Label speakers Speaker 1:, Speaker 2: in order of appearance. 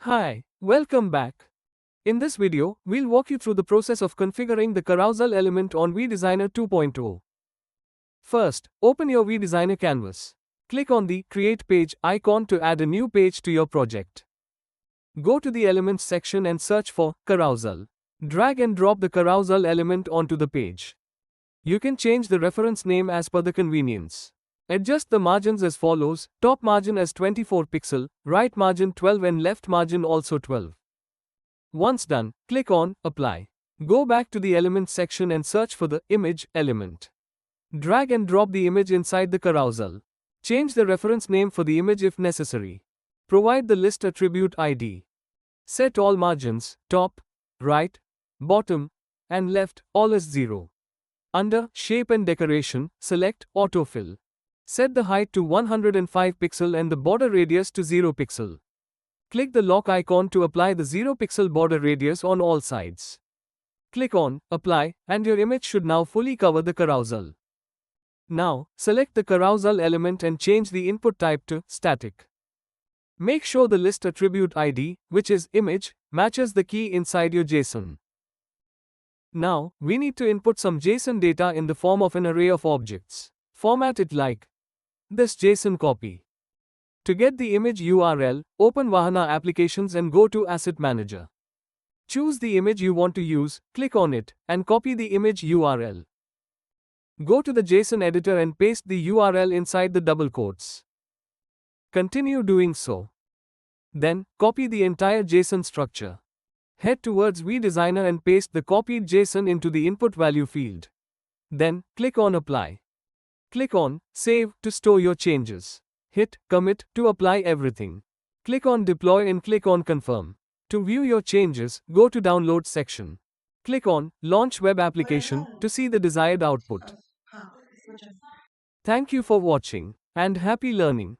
Speaker 1: Hi, welcome back. In this video, we'll walk you through the process of configuring the carousel element on vDesigner 2.0. First, open your vDesigner canvas. Click on the Create Page icon to add a new page to your project. Go to the Elements section and search for Carousel. Drag and drop the carousel element onto the page. You can change the reference name as per the convenience. Adjust the margins as follows: top margin as 24 pixel, right margin 12 and left margin also 12. Once done, click on Apply. Go back to the Elements section and search for the Image element. Drag and drop the image inside the carousel. Change the reference name for the image if necessary. Provide the list attribute ID. Set all margins, top, right, bottom, and left, all as 0. Under Shape and Decoration, select Autofill. Set the height to 105 pixel and the border radius to 0 pixel. Click the lock icon to apply the 0 pixel border radius on all sides. Click on Apply, and your image should now fully cover the carousel. Now, select the carousel element and change the input type to static. Make sure the list attribute ID, which is image, matches the key inside your JSON. Now, we need to input some JSON data in the form of an array of objects. Format it like this JSON copy. To get the image URL, open Vahana Applications and go to Asset Manager. Choose the image you want to use, click on it, and copy the image URL. Go to the JSON editor and paste the URL inside the double quotes. Continue doing so. Then, copy the entire JSON structure. Head towards vDesigner and paste the copied JSON into the input value field. Then, click on Apply. Click on Save to store your changes. Hit Commit to apply everything. Click on Deploy and click on Confirm. To view your changes, go to Download section. Click on Launch Web Application to see the desired output. Thank you for watching, and happy learning.